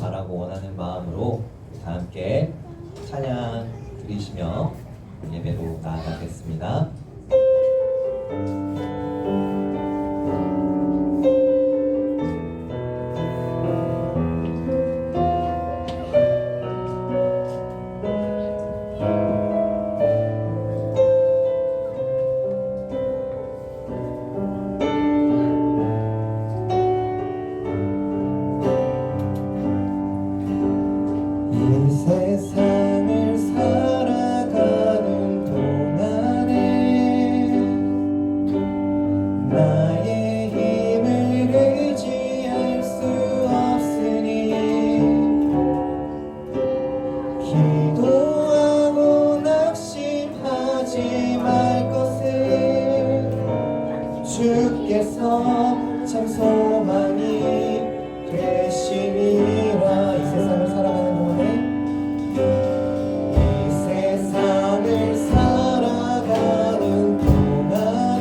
바라고 원하는 마음으로 다 함께 찬양 드리시며 예배로 나아가겠습니다. 세상을 살아가는 동안에 나의 힘을 의지할 수 없으니 기도하고 낙심하지 말 것을 주께서 참 소망이 되심이라. 이 세상을 살아가는 동안에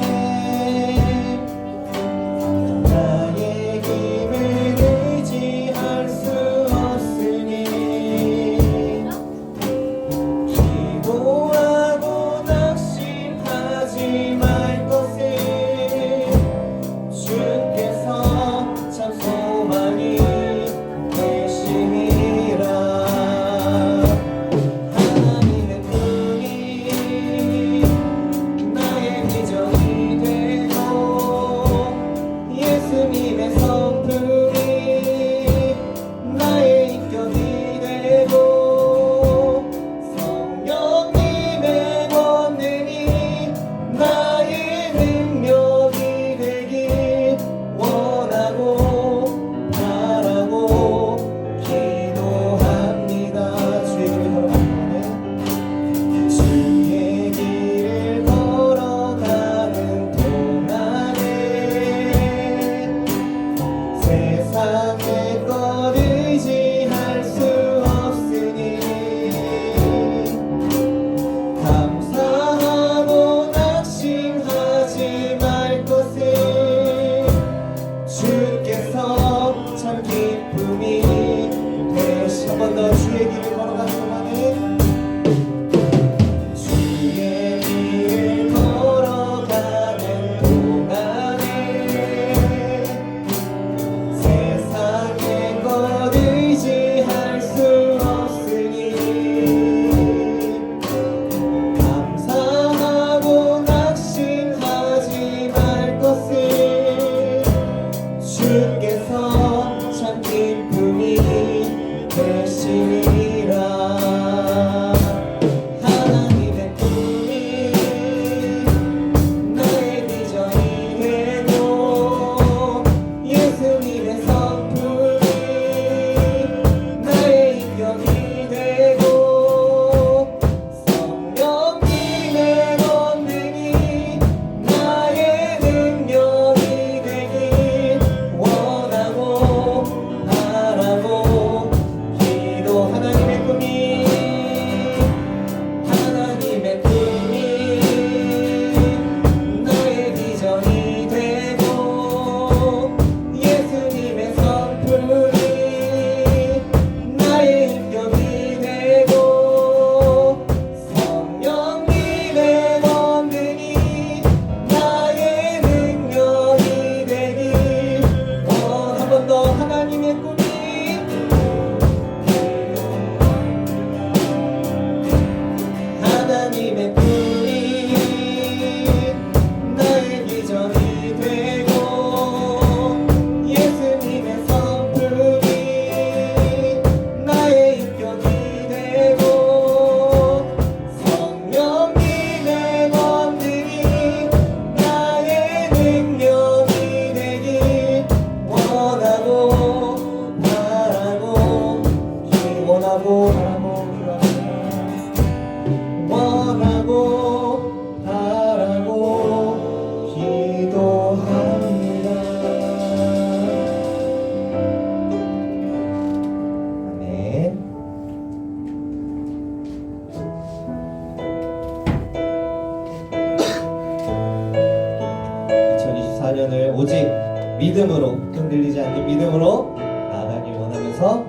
믿음으로 흔들리지 않는 믿음으로 나아가길 원하면서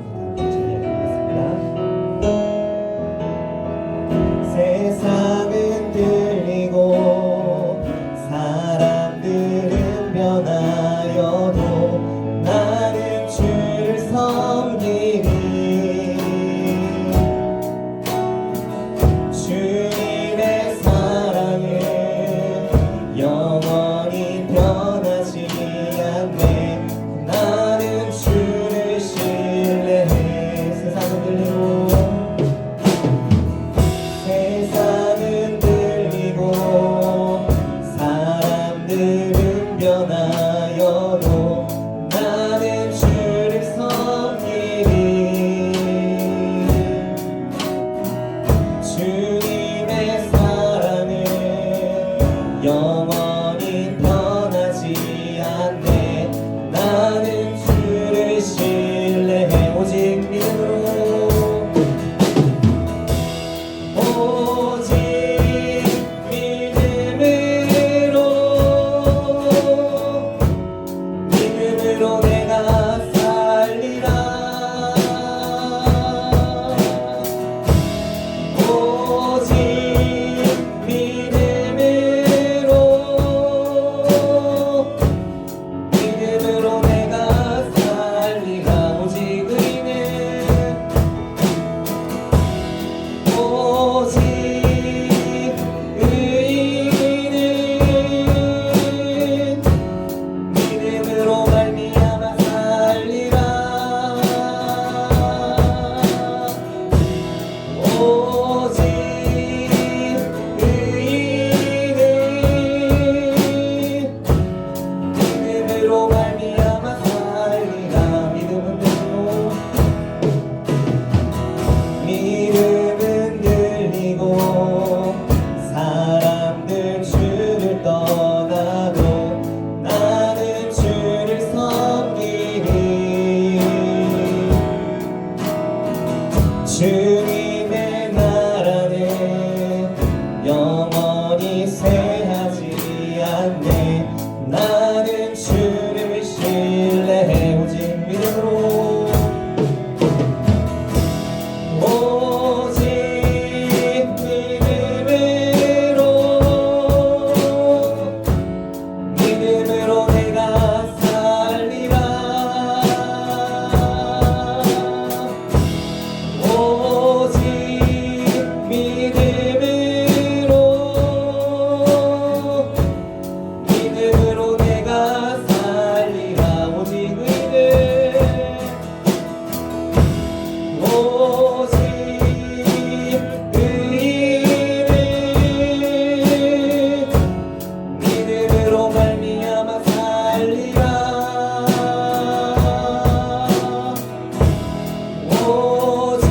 섬기리 주님의 사랑은 영원히 변하지 않네 나는 주를 신뢰해 세상은 들리고 사람들은 변하여도 나는 주를 섬기리 주님의 사랑은 영원히 변하지 않네 나는 주를 신뢰해 오직 믿음으로 오직 믿음으로 내가 살리라 오직 믿음으로 내가 살리라 오직 의인은 믿음으로 말미암아 살리라 오직 의인은 믿음으로 말미암아 살리라 믿음은 들리고 사람들 주를 떠나도 나는 주를 섬기리 주님의 나라는 영원히 쇠하지 않네 나는 주를 신뢰해 오직 믿음으로 오직 믿음으로 내가 살리라 오직 믿음으로 내가 살리라 오직 의인은 믿음으로 말미암아 살리라 오직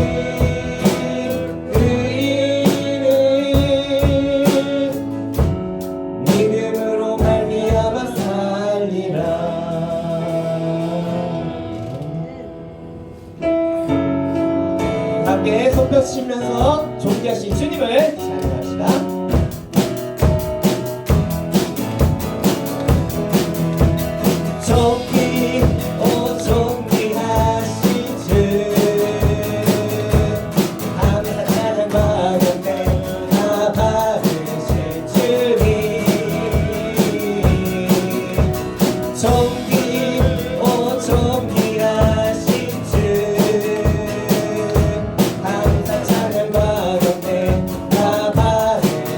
의인은 믿음으로 말미암아 살리라 함께 손뼉 치면서 존귀하신 주님을 찬양합시다. 존귀하신 주 하늘의 찬양과 경배 다 받으신 주님 존귀하신 주 항상 찬양과 경배 다 받으신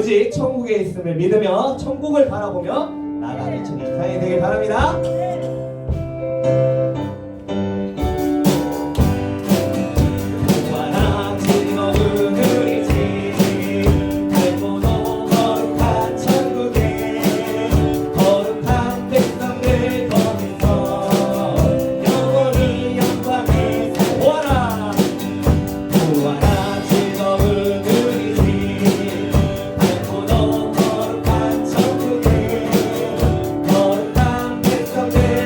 오직 천국에 있음을 믿으며 천국을 바라보며 나아가는 2024년이 되길 바랍니다. 내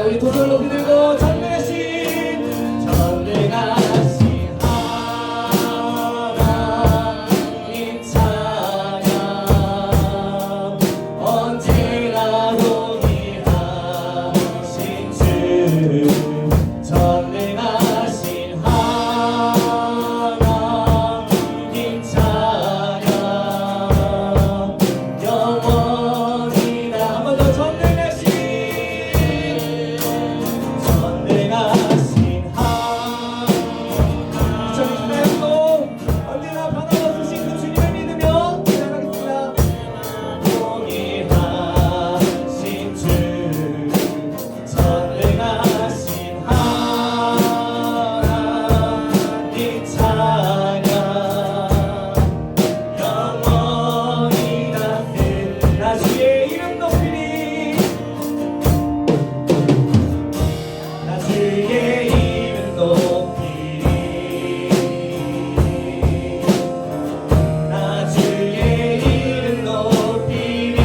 우리 두 손 높이 들고 전능하신 하나님 찬양 언제나 동일하신 주 전능하신 하나님 찬양 영원히 나 한 번 더 전능하신 하나님 2020년도 언제나 변함없으신 그 주님을 믿으며 시작하겠습니다. 동일하신 주 전능하신 하나님 찬양 영원히 나 주의 이름 높이리 나 주의 이름 높이리 나 주의 이름 높이리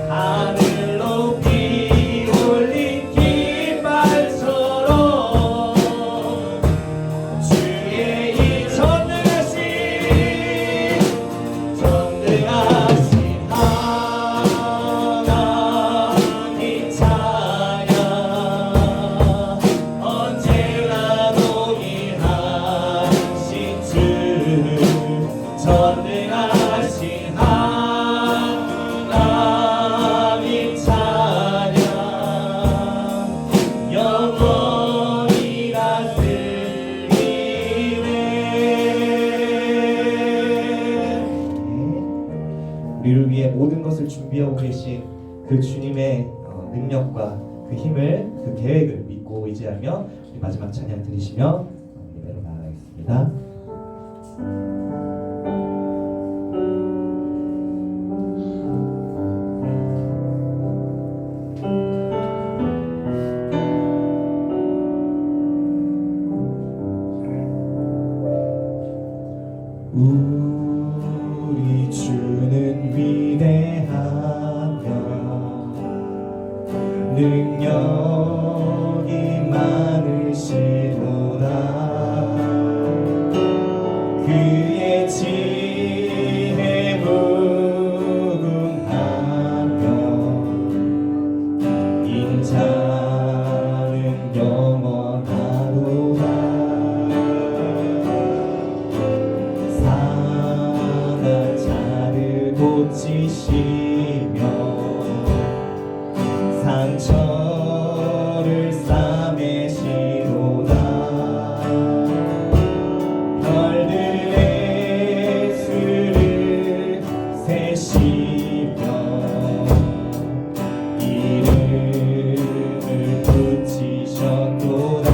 하늘 높이 올린 깃발처럼 주의 이 전능하신 하나님 찬양 언제나 동일하신 주 전능하신 하나님 찬양 영원히 다스리네. 우리를 위해 모든 것을 준비하고 계신 그 주님의 능력과 그 힘을 그 계획을 믿고 의지하며 우리 마지막 찬양 드리시며 예배로 나아가겠습니다. 우리 주는 위대하며 능력이 많으시도다 그의 지혜 무궁하며 인자는 영원하도다 상한 자를 고치시며 상처를 싸매시도다 별들의 수를 세시며 이름을 붙이셨도다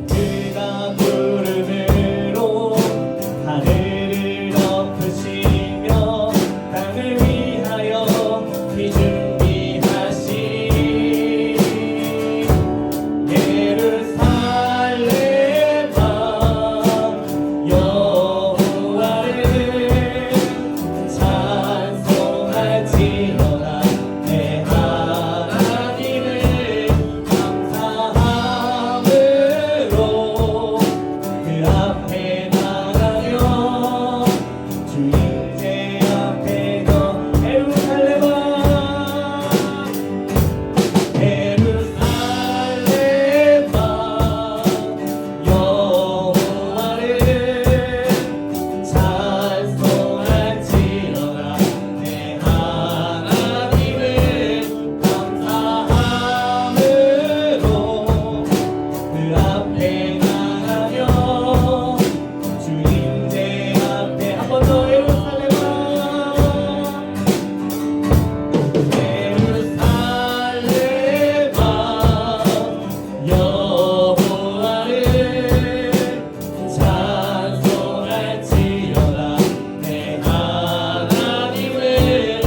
그가 구름으로 하늘을 덮으시며 땅을 위하여 비 준비하시니 예루살렘아 여호와를 찬송할지어다 내 하나님을 감사함으로 그 앞에 나가며 주 임재 앞에 더 예루살렘아 여호와를 찬송할지어다 내 하나님을 감사함으로 그 앞에 나가며 주 임재 앞에 한 번 더 예루살렘아 여호와를 찬송할지어다 내 하나님을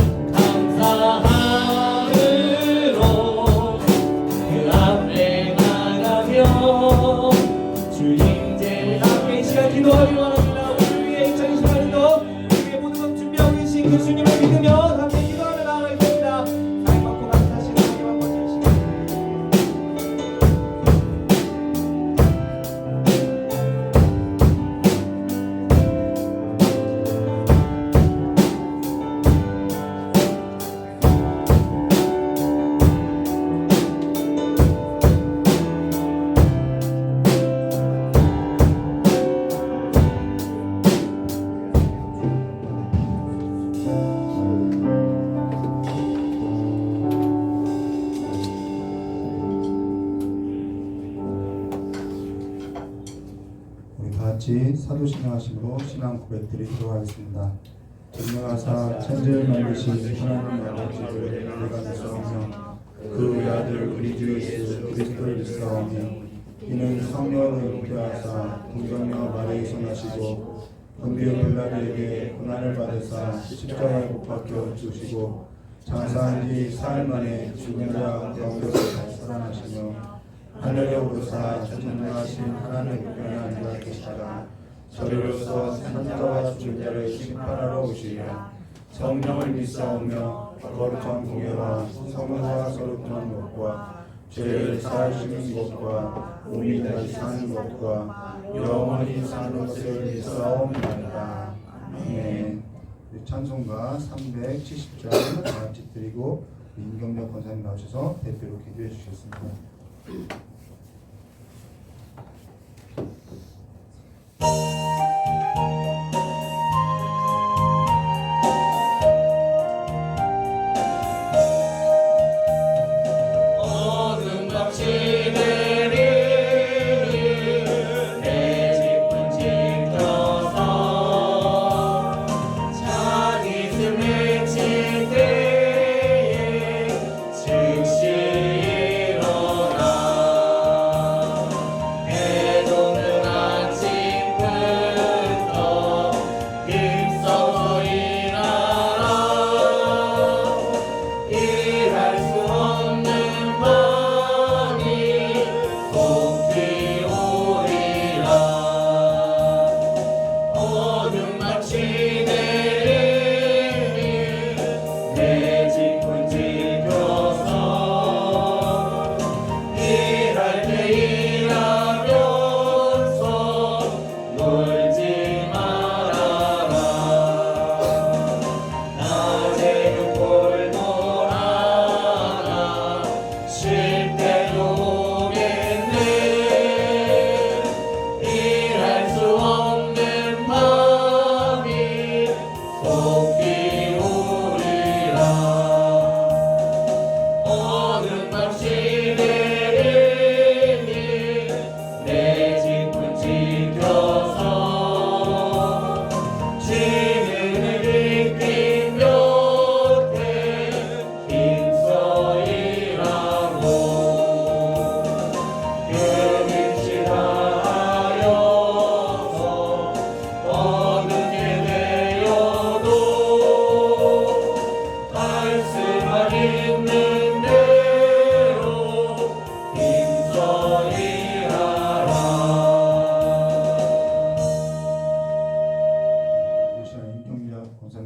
감사함으로 그 앞에 나가며 주 임재 앞에 이 시간 기도하기 원합니다. 우리 위해 2020년도 우리의 모든 것 준비하고 계신 그 주님을 믿으며 사도신앙하심으로 신앙 고백드리도록 하겠습니다. 전능하사 천지를 만드신 하나님 아버지를 내가 믿사오며 그 외아들 우리 주 예수 그리스도를 믿사오며 이는 성령을 잉태하사 동정녀 마리에서 나시고 본디오 빌라도에게 고난을 받으사 십자가에 못 박혀 죽으시고 장사한 지 사흘 만에 죽은 자 가운데서 살아나시며 하늘에 오르사 전능하신 하나님 우편에 앉아 계시다가 저리로서 산자와 죽은 자를 심판하러 오시리라. 성령을 믿사오며 거룩한 공예와 성령과 거룩한 것과 죄를 사하시는 것과 몸이 다시 사는 것과 영원히 사는 것을 믿사옵나이다. 아멘. 찬송가 370장 다 같이 드리고 임경력 권사님 나오셔서 대표로 기도해 주시겠습니다.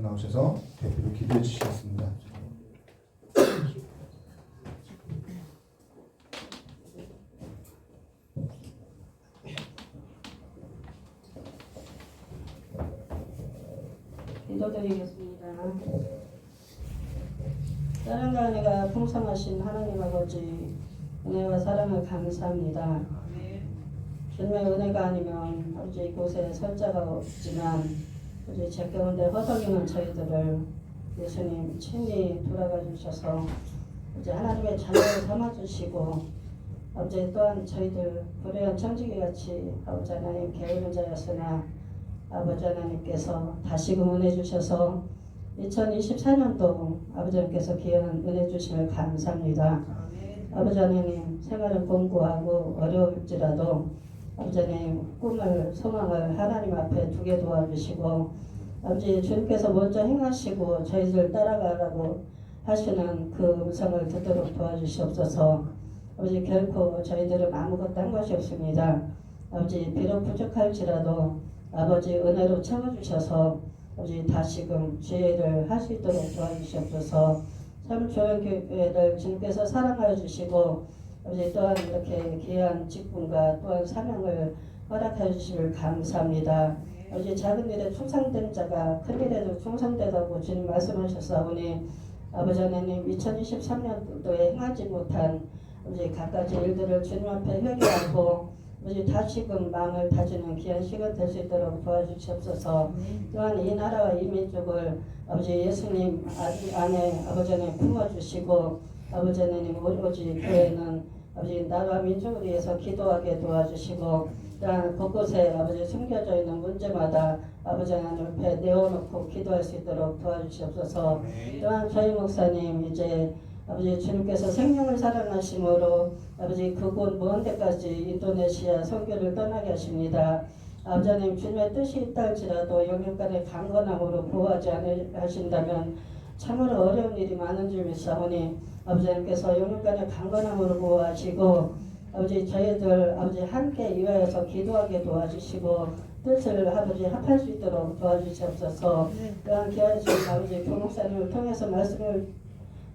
나오셔서 대표로 기도해 주시겠습니다. 기도드리겠습니다. 사랑과 은혜가 풍성하신 하나님 아버지, 은혜와 사랑을 감사합니다. 주님의 은혜가 아니면 아버지 이곳에 설 자가 없지만 아버지 제 가운데 허덕이는 저희들을 예수님 친히 돌아가 주셔서 아버지 하나님의 자녀를 삼아주시고 아버지 또한 저희들 불의한 청지기같이 아버지 하나님 게으른 자였으나 아버지 하나님께서 다시금 은혜 주셔서 2024년도 아버지님께서 귀한 은혜 주심을 감사합니다. 아버지 하나님 생활을 공부하고 어려울지라도 아버지 하나님 꿈을 소망을 하나님 앞에 두게 도와주시고 아버지 주님께서 먼저 행하시고 저희들 따라가라고 하시는 그 음성을 듣도록 도와주시옵소서. 아버지 결코 저희들은 아무것도 한 것이 없습니다. 아버지 비록 부족할지라도 아버지 은혜로 채워주셔서 아버지 다시금 지혜를 할 수 있도록 도와주시옵소서. 참 좋은 교회를 주님께서 사랑하여 주시고 아버지 또한 이렇게 귀한 직분과 또한 사명을 허락하여 주시길 감사합니다. 아버지 작은 일에 충성된 자가 큰 일에도 충성되다고 주님 말씀하셨사오니 아버지 하나님 2023년도에 행하지 못한 아버지 갖가지 일들을 주님 앞에 회개하고 아버지 다시금 마음을 다지는 귀한 시간 될 수 있도록 도와주시옵소서. 또한 이 나라와 이 민족을 아버지 예수님 안에 아버지 하나님 품어주시고 아버지 하나님 오로지 교회는 아버지 나라 민족을 위해서 기도하게 도와주시고 또한 곳곳에 아버지 숨겨져 있는 문제마다 아버지 하나님 앞에 내어놓고 기도할 수 있도록 도와주시옵소서. 또한 저희 목사님 이제 아버지 주님께서 생명을 사랑하심으로 아버지 그곳 먼 데까지 인도네시아 선교를 떠나게 하십니다. 아버지 하나님 주님의 뜻이 있다 할지라도 영육간의 강건함으로 보호하지 않으신다면 참으로 어려운 일이 많은 줄 믿사오니 아버지 하나님께서 영육간의 강건함으로 보호하시고 아버지 저희들 아버지 함께 이와여서 기도하게 도와주시고 뜻을 아버지 합할 수 있도록 도와주시옵소서. 또한 귀하신 아버지 교목사님을 통해서 말씀을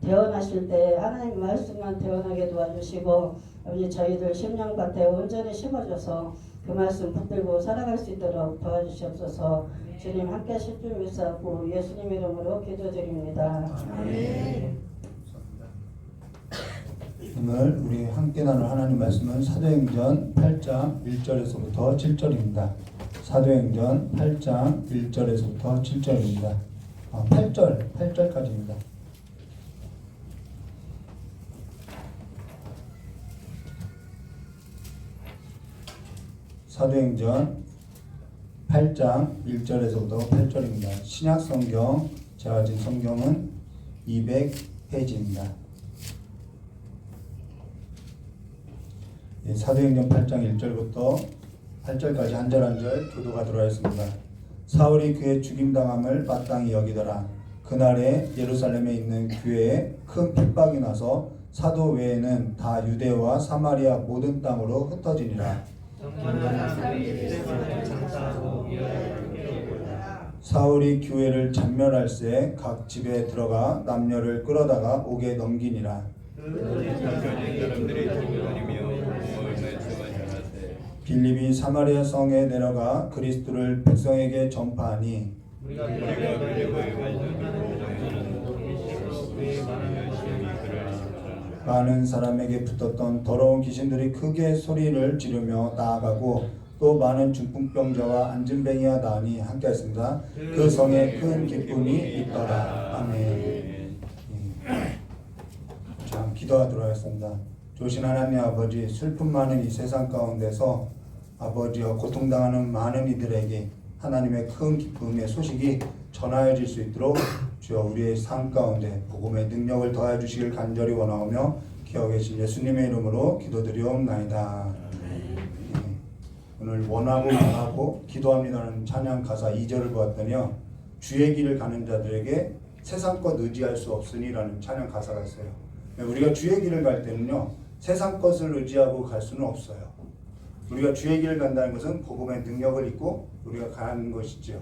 대언하실 때 하나님 말씀만 대언하게 도와주시고 아버지 저희들 심령밭에 온전히 심어줘서 그 말씀 붙들고 살아갈 수 있도록 도와주시옵소서. 주님 함께 하실 줄 믿사오고 예수님 이름으로 기도드립니다. 아멘. 오늘 우리 함께 나눌 하나님 말씀은 사도행전 8장 1절에서부터 7절입니다. 사도행전 8장 1절에서부터 7절입니다. 8절까지입니다. 사도행전 8장 1절에서부터 8절입니다. 신약성경 제가 가진 성경은 200페이지입니다. 사도행전 8장 1절부터 8절까지 한 절 한 절 교도가 들어와 있습니다. 사울이 그의 죽임당함을 마땅히 여기더라. 그날에 예루살렘에 있는 교회에 큰 핍박이 나서 사도 외에는 다 유대와 사마리아 모든 땅으로 흩어지니라. 사울이 교회를 잔멸할새 각 집에 들어가 남녀를 끌어다가 옥에 넘기니라. 빌립이 사마리아 성에 내려가 그리스도를 백성에게 전파하니 많은 사람에게 붙었던 더러운 귀신들이 크게 소리를 지르며 나아가고 또 많은 중풍병자와 안진뱅이와 나으니 함께했습니다. 그 성에 큰 기쁨이 있더라. 아멘. 참 기도하도록 하겠습니다. 조신 하나님 아버지, 슬픔 많은 이 세상 가운데서 아버지여 고통당하는 많은 이들에게 하나님의 큰 기쁨의 소식이 전하여질 수 있도록 주여 우리의 삶 가운데 복음의 능력을 더하여 주시길 간절히 원하오며 기어 계신 예수님의 이름으로 기도드리옵나이다. 오늘 원하고 바라고 기도합니다는 찬양 가사 2절을 보았더니요, 주의 길을 가는 자들에게 세상 것 의지할 수 없으니라는 찬양 가사가 있어요. 우리가 주의 길을 갈 때는요, 세상 것을 의지하고 갈 수는 없어요. 우리가 주의 길을 간다는 것은 복음의 능력을 입고 우리가 가는 것이죠.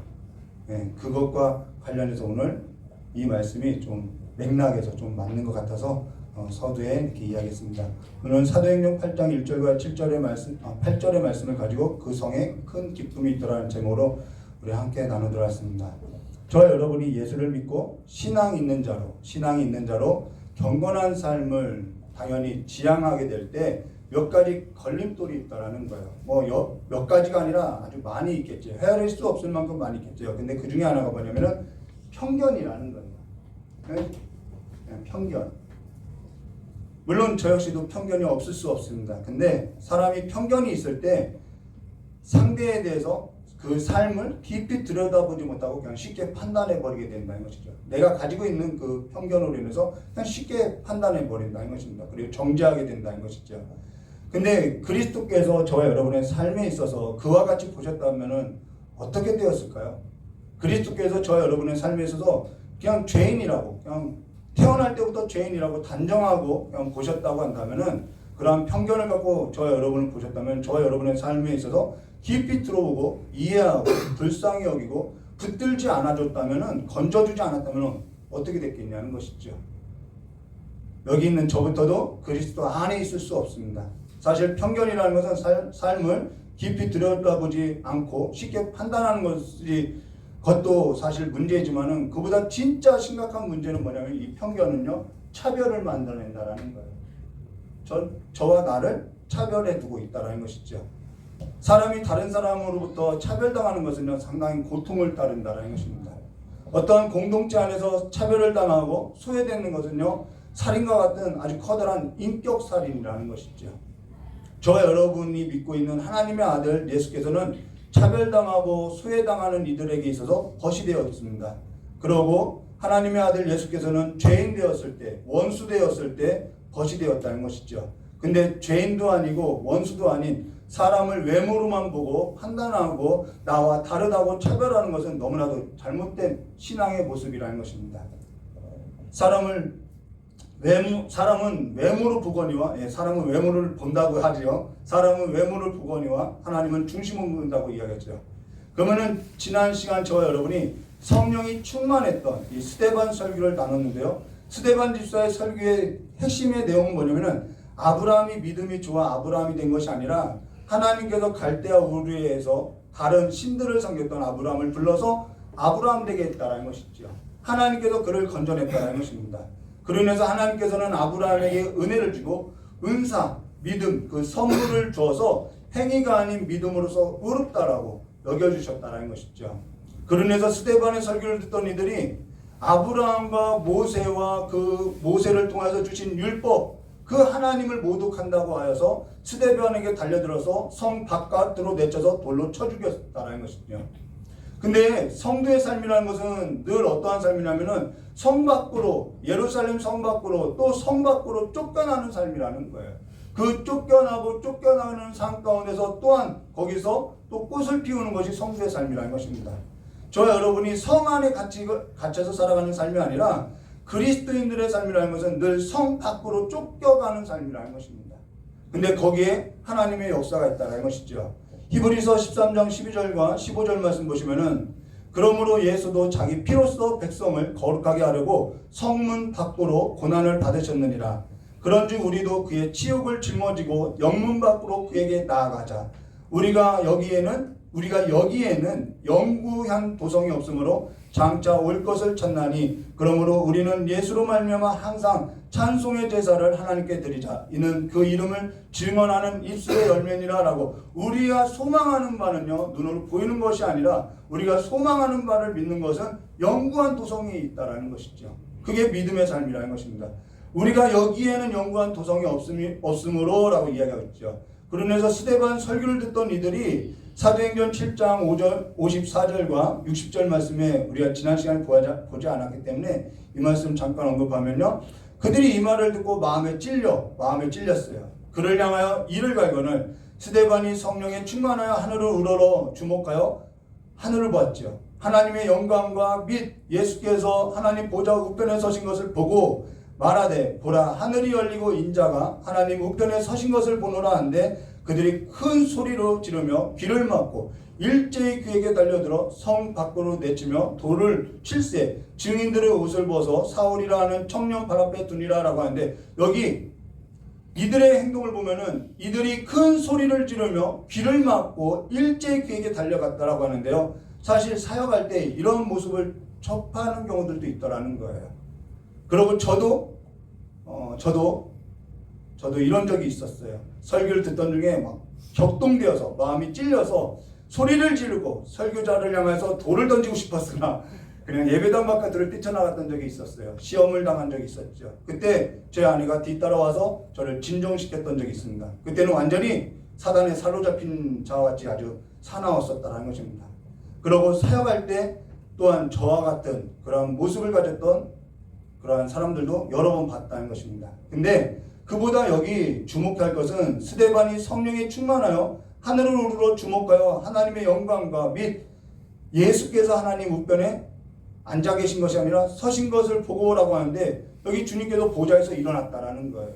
그것과 관련해서 오늘 이 말씀이 좀 맥락에서 좀 맞는 것 같아서 서두에 이렇게 이야기했습니다. 오늘 사도행전 8장 1절과 7절의 말씀, 8절의 말씀을 가지고 그 성에 큰 기쁨이 있더라는 제목으로 우리 함께 나누도록 하겠습니다. 저 여러분이 예수를 믿고 신앙이 있는 자로 경건한 삶을 당연히 지향하게 될 때 몇 가지 걸림돌이 있다라는 거예요. 몇 가지가 아니라 아주 많이 있겠죠. 헤아릴 수 없을 만큼 많이 있겠죠. 근데 그 중에 하나가 뭐냐면은 편견이라는 거예요. 편견. 물론 저 역시도 편견이 없을 수 없습니다. 근데 사람이 편견이 있을 때 상대에 대해서 그 삶을 깊이 들여다보지 못하고 그냥 쉽게 판단해버리게 된다는 것이죠. 내가 가지고 있는 그 편견으로 인해서 그냥 쉽게 판단해버린다는 것입니다. 그리고 정죄하게 된다는 것이죠. 근데 그리스도께서 저와 여러분의 삶에 있어서 그와 같이 보셨다면 어떻게 되었을까요? 그리스도께서 저와 여러분의 삶에 있어서 그냥 죄인이라고, 그냥 태어날 때부터 죄인이라고 단정하고 그냥 보셨다고 한다면은, 그러한 편견을 갖고 저와 여러분을 보셨다면 저와 여러분의 삶에 있어서 깊이 들어오고 이해하고 불쌍히 여기고 붙들지 않아줬다면은, 건져주지 않았다면은 어떻게 됐겠냐는 것이죠. 여기 있는 저부터도 그리스도 안에 있을 수 없습니다. 사실 편견이라는 것은 삶을 깊이 들여다보지 않고 쉽게 판단하는 것도 사실 문제이지만은, 그보다 진짜 심각한 문제는 뭐냐면 이 편견은요, 차별을 만들어낸다라는 거예요. 저와 나를 차별해 두고 있다라는 것이죠. 사람이 다른 사람으로부터 차별당하는 것은요, 상당히 고통을 따른다라는 것입니다. 어떠한 공동체 안에서 차별을 당하고 소외되는 것은요, 살인과 같은 아주 커다란 인격 살인이라는 것이죠. 저와 여러분이 믿고 있는 하나님의 아들 예수께서는 차별당하고 소외당하는 이들에게 있어서 벗이 되었습니다. 그러고 하나님의 아들 예수께서는 죄인 되었을 때, 원수 되었을 때 벗이 되었다는 것이죠. 근데 죄인도 아니고 원수도 아닌 사람을 외모로만 보고 판단하고 나와 다르다고 차별하는 것은 너무나도 잘못된 신앙의 모습이라는 것입니다. 사람은 외모로 보거니와, 사람은 외모를 본다고 하지요. 사람은 외모를 보거니와 하나님은 중심을 본다고 이야기했죠. 그러면은 지난 시간 저와 여러분이 성령이 충만했던 이 스데반 설교를 나눴는데요. 스데반 집사의 설교의 핵심의 내용은 뭐냐면은 아브라함이 믿음이 좋아 아브라함이 된 것이 아니라 하나님께서 갈대아 우르에서 다른 신들을 섬겼던 아브라함을 불러서 아브라함 되게 했다라는 것이죠. 하나님께서 그를 건져냈다라는 것입니다. 그로 인해서 하나님께서는 아브라함에게 은혜를 주고 은사, 믿음, 그 선물을 주어서 행위가 아닌 믿음으로서 의롭다라고 여겨주셨다라는 것이죠. 그로 인해서 스데반의 설교를 듣던 이들이 아브라함과 모세와 그 모세를 통해서 주신 율법, 그 하나님을 모독한다고 하여서 스데반에게 달려들어서 성 바깥으로 내쳐서 돌로 쳐 죽였다라는 것이죠. 근데 성도의 삶이라는 것은 늘 어떠한 삶이냐면은 성 밖으로, 예루살렘 성 밖으로, 또 성 밖으로 쫓겨나는 삶이라는 거예요. 그 쫓겨나는 삶 가운데서 또한 거기서 또 꽃을 피우는 것이 성도의 삶이라는 것입니다. 저와 여러분이 성 안에 갇혀서 살아가는 삶이 아니라 그리스도인들의 삶이라는 것은 늘 성 밖으로 쫓겨가는 삶이라는 것입니다. 근데 거기에 하나님의 역사가 있다는 것이죠. 히브리서 13장 12절과 15절 말씀 보시면은 그러므로 예수도 자기 피로써 백성을 거룩하게 하려고 성문 밖으로 고난을 받으셨느니라. 그런즉 우리도 그의 치욕을 짊어지고 영문 밖으로 그에게 나아가자. 우리가 여기에는 영구한 도성이 없으므로 장차 올 것을 찾나니 그러므로 우리는 예수로 말미암아 항상 찬송의 제사를 하나님께 드리자. 이는 그 이름을 증언하는 입술의 열매니라 라고. 우리가 소망하는 바는요 눈으로 보이는 것이 아니라 우리가 소망하는 바를 믿는 것은 영구한 도성이 있다라는 것이죠. 그게 믿음의 삶이라는 것입니다. 우리가 여기에는 영구한 도성이 없으므로 라고 이야기하고 있죠. 그러면서 스데반 설교를 듣던 이들이 사도행전 7장 54절과 60절 말씀에 우리가 지난 시간에 보지 않았기 때문에 이 말씀 잠깐 언급하면요. 그들이 이 말을 듣고 마음에 찔렸어요. 그를 향하여 이를 갈거늘 스데반이 성령에 충만하여 하늘을 우러러 주목하여 하늘을 보았죠. 하나님의 영광과 및 예수께서 하나님 보좌 우편에 서신 것을 보고 말하되 보라 하늘이 열리고 인자가 하나님 우편에 서신 것을 보노라 한데 그들이 큰 소리로 지르며 귀를 막고 일제히 그에게 달려들어 성 밖으로 내치며 돌을 칠세 증인들의 옷을 벗어 사울이라 하는 청년 발 앞에 두니라 라고 하는데 여기 이들의 행동을 보면은 이들이 큰 소리를 지르며 귀를 막고 일제히 그에게 달려갔다라고 하는데요. 사실 사역할 때 이런 모습을 접하는 경우들도 있더라는 거예요. 그리고 저도 이런 적이 있었어요. 설교를 듣던 중에 막 격동되어서 마음이 찔려서 소리를 지르고 설교자를 향해서 돌을 던지고 싶었으나 그냥 예배당 바깥으로 뛰쳐나갔던 적이 있었어요. 시험을 당한 적이 있었죠. 그때 제 아내가 뒤따라와서 저를 진정시켰던 적이 있습니다. 그때는 완전히 사단에 사로잡힌 자와 같이 아주 사나웠었다는 것입니다. 그러고 사역할 때 또한 저와 같은 그런 모습을 가졌던 그러한 사람들도 여러 번 봤다는 것입니다. 근데 그보다 여기 주목할 것은 스데반이 성령에 충만하여 하늘을 우러러 주목하여 하나님의 영광과 및 예수께서 하나님 우편에 앉아 계신 것이 아니라 서신 것을 보고라고 하는데 여기 주님께서 보좌에서 일어났다라는 거예요.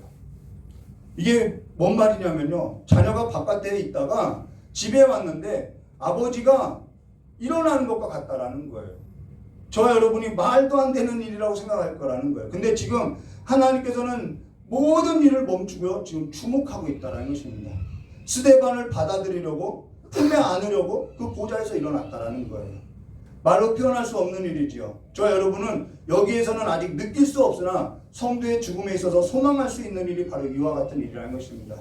이게 뭔 말이냐면요. 자녀가 바깥에 있다가 집에 왔는데 아버지가 일어나는 것과 같다라는 거예요. 저와 여러분이 말도 안 되는 일이라고 생각할 거라는 거예요. 근데 지금 하나님께서는 모든 일을 멈추고요. 지금 주목하고 있다는 것입니다. 스데반을 받아들이려고 품에 안으려고 그 보좌에서 일어났다라는 거예요. 말로 표현할 수 없는 일이지요. 저와 여러분은 여기에서는 아직 느낄 수 없으나 성도의 죽음에 있어서 소망할 수 있는 일이 바로 이와 같은 일이라는 것입니다.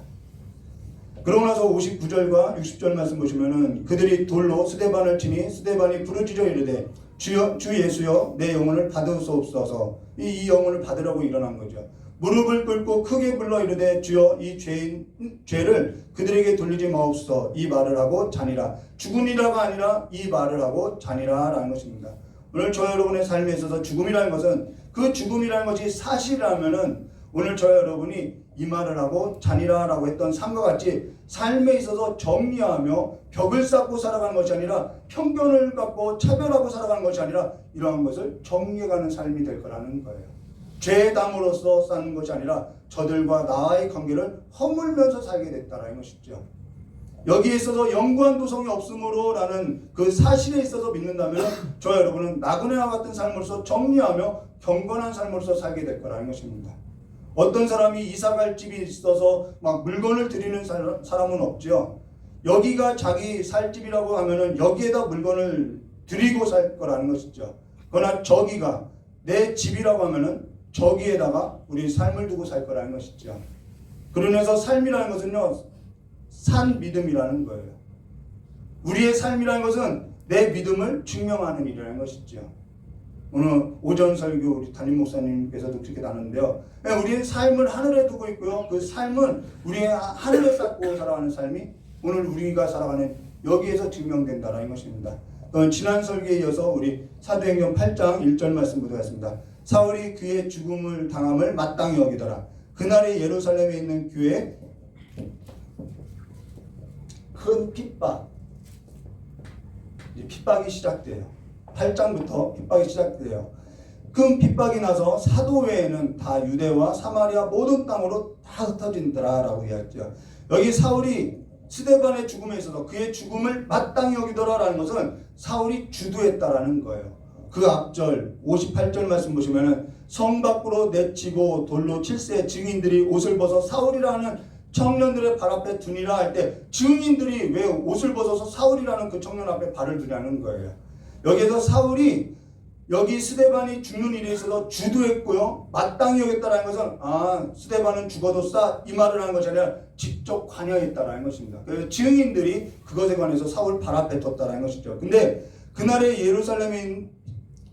그러고 나서 59절과 60절 말씀 보시면은 그들이 돌로 스데반을 치니 스데반이 부르짖어 이르되 주 예수여 내 영혼을 받으소옵소서. 이 영혼을 받으라고 일어난 거죠. 무릎을 꿇고 크게 불러 이르되 주여 이 죄를 그들에게 돌리지 마옵소서. 이 말을 하고 자니라. 죽으니라가 아니라 이 말을 하고 자니라 라는 것입니다. 오늘 저 여러분의 삶에 있어서 죽음이라는 것은 그 죽음이라는 것이 사실이라면은 오늘 저 여러분이 이 말을 하고 자니라 라고 했던 삶과 같이 삶에 있어서 정리하며 벽을 쌓고 살아가는 것이 아니라 편견을 갖고 차별하고 살아가는 것이 아니라 이러한 것을 정리해가는 삶이 될 거라는 거예요. 죄담으로서 사는 것이 아니라 저들과 나와의 관계를 허물면서 살게 됐다라는 것이죠. 여기에 있어서 영구한 도성이 없으므로 라는 그 사실에 있어서 믿는다면 저 여러분은 나그네와 같은 삶으로서 정리하며 경건한 삶으로서 살게 될 거라는 것입니다. 어떤 사람이 이사갈 집이 있어서 막 물건을 드리는 사람은 없죠. 여기가 자기 살 집이라고 하면은 여기에다 물건을 드리고 살 거라는 것이죠. 그러나 저기가 내 집이라고 하면은 저기에다가 우리 삶을 두고 살 거라는 것이죠. 그러면서 삶이라는 것은요, 산 믿음이라는 거예요. 우리의 삶이라는 것은 내 믿음을 증명하는 일이라는 것이죠. 오늘 오전 설교 우리 담임 목사님께서도 그렇게 나눴는데요. 우리의 삶을 하늘에 두고 있고요. 그 삶은 우리의 하늘에 쌓고 살아가는 삶이 오늘 우리가 살아가는 여기에서 증명된다는 것입니다. 지난 설교에 이어서 우리 사도행전 8장 1절 말씀 보도록 사울이 그의 죽음을 당함을 마땅히 여기더라. 그날에 예루살렘에 있는 교회에 큰 핍박이 시작돼요. 8장부터 핍박이 시작돼요. 큰 핍박이 나서 사도 외에는 다 유대와 사마리아 모든 땅으로 다 흩어진더라 라고 이야기했죠. 여기 사울이 스데반의 죽음에 있어서 그의 죽음을 마땅히 여기더라 라는 것은 사울이 주도했다라는 거예요. 그 앞절 58절 말씀 보시면은 성 밖으로 내치고 돌로 칠세 증인들이 옷을 벗어 사울이라는 청년들의 발 앞에 두니라 할 때 증인들이 왜 옷을 벗어서 사울이라는 그 청년 앞에 발을 두냐는 거예요. 여기에서 사울이 여기 스데반이 죽는 일에 있어서 주도했고요. 마땅히 여겼다라는 것은 스데반은 죽어도 싸 이 말을 하는 것이 아니라 직접 관여했다라는 것입니다. 그래서 증인들이 그것에 관해서 사울 발 앞에 뒀다라는 것이죠. 근데 그날에 예루살렘에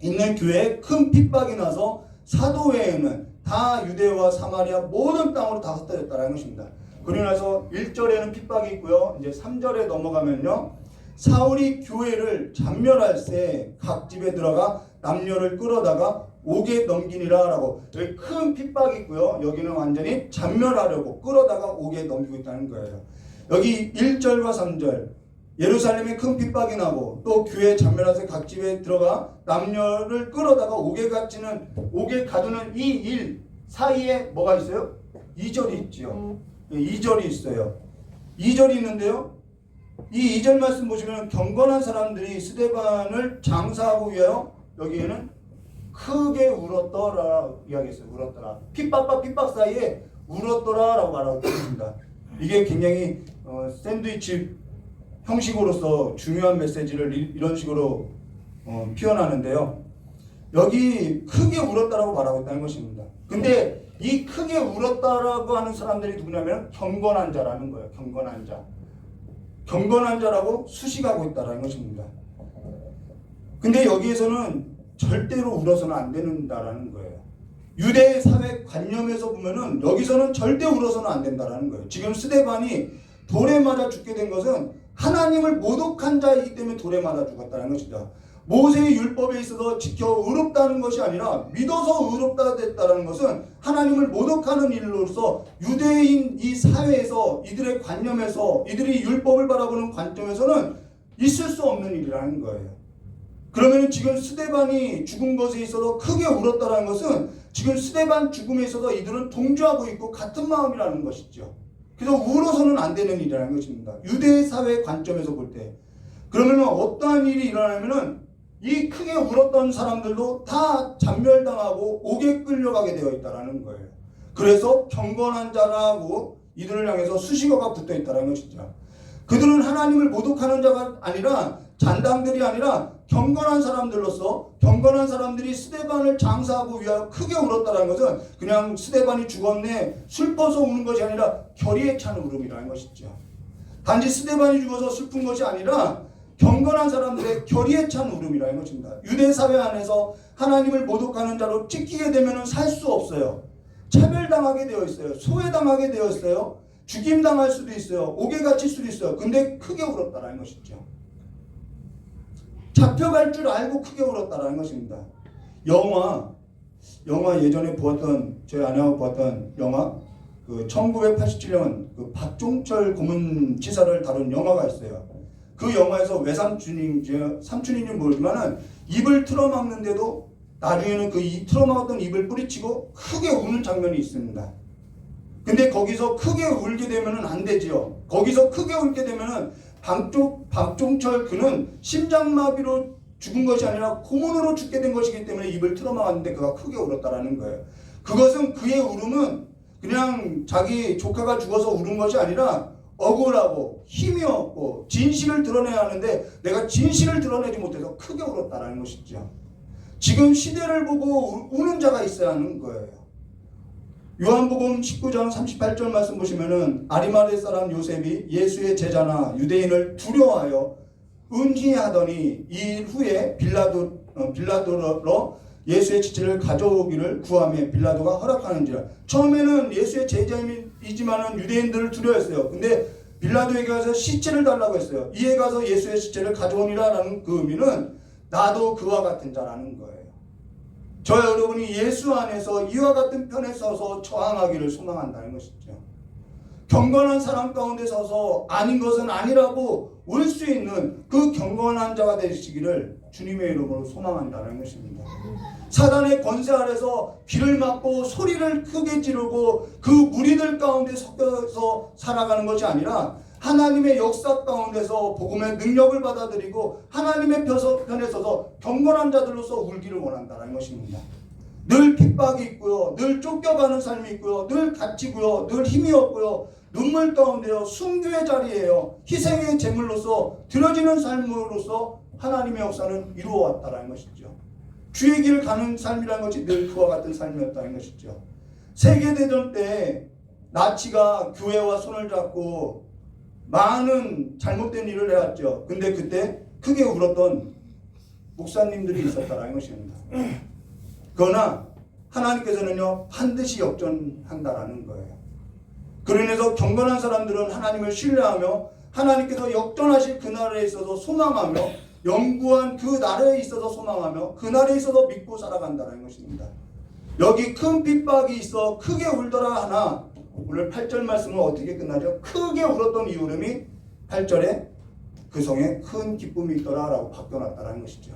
있는 교회에 큰 핍박이 나서 사도 외에는 다 유대와 사마리아 모든 땅으로 다 흩어졌다라는 것입니다. 그러고 나서 1절에는 핍박이 있고요. 이제 3절에 넘어가면요. 사울이 교회를 잔멸할세 각 집에 들어가 남녀를 끌어다가 옥에 넘기니라 라고 여기 큰 핍박이 있고요. 여기는 완전히 잔멸하려고 끌어다가 옥에 넘기고 있다는 거예요. 여기 1절과 3절 예루살렘에 큰 핍박이 나고 또 교회 잔멸할세 각 집에 들어가 남녀를 끌어다가 옥에 가두는 이 일 사이에 뭐가 있어요? 2절이 있지요. 2절이 있어요. 2절이 있는데요. 이 2절 말씀 보시면 경건한 사람들이 스데반을 장사하고 위하여 여기에는 크게 울었더라 이야기했어요. 울었더라. 핍박과 핍박 사이에 울었더라 라고 말하고 있습니다. 이게 굉장히 샌드위치 형식으로서 중요한 메시지를 이런 식으로 표현하는데요. 여기 크게 울었다라고 말하고 있다는 것입니다. 근데 이 크게 울었다라고 하는 사람들이 누구냐면 경건한 자라는 거예요. 경건한 자. 경건한 자라고 수식하고 있다는 것입니다. 근데 여기에서는 절대로 울어서는 안 된다라는 거예요. 유대 사회 관념에서 보면은 여기서는 절대 울어서는 안 된다라는 거예요. 지금 스데반이 돌에 맞아 죽게 된 것은 하나님을 모독한 자이기 때문에 돌에 맞아 죽었다는 것이죠. 모세의 율법에 있어서 지켜 의롭다는 것이 아니라 믿어서 의롭다 됐다는 것은 하나님을 모독하는 일로서 유대인 이 사회에서 이들의 관념에서 이들이 율법을 바라보는 관점에서는 있을 수 없는 일이라는 거예요. 그러면 지금 스데반이 죽은 것에 있어서 크게 울었다는 것은 지금 스데반 죽음에 있어서 이들은 동조하고 있고 같은 마음이라는 것이죠. 그래서 울어서는 안 되는 일이라는 것입니다. 유대 사회 관점에서 볼 때. 그러면 어떠한 일이 일어나면은 이 크게 울었던 사람들도 다 잔멸당하고 옥에 끌려가게 되어 있다는 거예요. 그래서 경건한 자라고 이들을 향해서 수식어가 붙어 있다는 것이죠. 그들은 하나님을 모독하는 자가 아니라 잔당들이 아니라 경건한 사람들로서 경건한 사람들이 스데반을 장사하고 위하여 크게 울었다는 것은 그냥 스데반이 죽었네 슬퍼서 우는 것이 아니라 결의에 찬 울음이라는 것이죠. 단지 스데반이 죽어서 슬픈 것이 아니라 경건한 사람들의 결의에 찬 울음이라는 것입니다. 유대 사회 안에서 하나님을 모독하는 자로 찍히게 되면 살 수 없어요. 차별당하게 되어 있어요. 소외당하게 되어 있어요. 죽임당할 수도 있어요. 옥에 갇힐 수도 있어요. 근데 크게 울었다라는 것이죠. 잡혀갈 줄 알고 크게 울었다라는 것입니다. 영화 예전에 보았던, 저희 아내하고 보았던 영화, 그 1987년 그 박종철 고문치사를 다룬 영화가 있어요. 그 영화에서 삼촌인지 모르지만은 입을 틀어막는데도 나중에는 그 틀어막았던 입을 뿌리치고 크게 우는 장면이 있습니다. 근데 거기서 크게 울게 되면은 안 되지요. 거기서 크게 울게 되면은 박종철 그는 심장마비로 죽은 것이 아니라 고문으로 죽게 된 것이기 때문에 입을 틀어막았는데 그가 크게 울었다라는 거예요. 그것은 그의 울음은 그냥 자기 조카가 죽어서 울은 것이 아니라 억울하고 힘이 없고 진실을 드러내야 하는데 내가 진실을 드러내지 못해서 크게 울었다라는 것이죠. 지금 시대를 보고 우는 자가 있어야 하는 거예요. 요한복음 19장 38절 말씀 보시면은 아리마대 사람 요셉이 예수의 제자나 유대인을 두려워하여 은지하더니 이 후에 빌라도로 예수의 지체를 가져오기를 구하며 빌라도가 허락하는지라. 처음에는 예수의 제자이지만은 유대인들을 두려워했어요. 근데 빌라도에게 가서 시체를 달라고 했어요. 이에 가서 예수의 시체를 가져오니라라는 그 의미는 나도 그와 같은 자라는 거예요. 저와 여러분이 예수 안에서 이와 같은 편에 서서 저항하기를 소망한다는 것이죠. 경건한 사람 가운데 서서 아닌 것은 아니라고 올 수 있는 그 경건한 자가 되시기를 주님의 이름으로 소망한다는 것입니다. 사단의 권세 아래서 귀를 막고 소리를 크게 지르고 그 무리들 가운데 섞여서 살아가는 것이 아니라 하나님의 역사 가운데서 복음의 능력을 받아들이고 하나님의 편에 서서 경건한 자들로서 울기를 원한다는 것입니다. 늘 핍박이 있고요, 늘 쫓겨가는 삶이 있고요, 늘 갇히고요, 늘 힘이 없고요, 눈물 가운데요, 순교의 자리에요, 희생의 제물로서 드려지는 삶으로서 하나님의 역사는 이루어왔다는 것이죠. 주의 길을 가는 삶이라는 것이 늘 그와 같은 삶이었다는 것이죠. 세계대전 때 나치가 교회와 손을 잡고 많은 잘못된 일을 해왔죠. 근데 그때 크게 울었던 목사님들이 있었다는 것입니다. 그러나 하나님께서는요 반드시 역전한다라는 거예요. 그러면서 경건한 사람들은 하나님을 신뢰하며 하나님께서 역전하실 그날에 있어서 소망하며 영구한 그 날에 있어서 소망하며 그 날에 있어서 믿고 살아간다는 것입니다. 여기 큰 핍박이 있어 크게 울더라 하나 오늘 8절 말씀은 어떻게 끝나죠? 크게 울었던 이 울음이 8절에 그 성에 큰 기쁨이 있더라 라고 바뀌어놨다는 것이죠.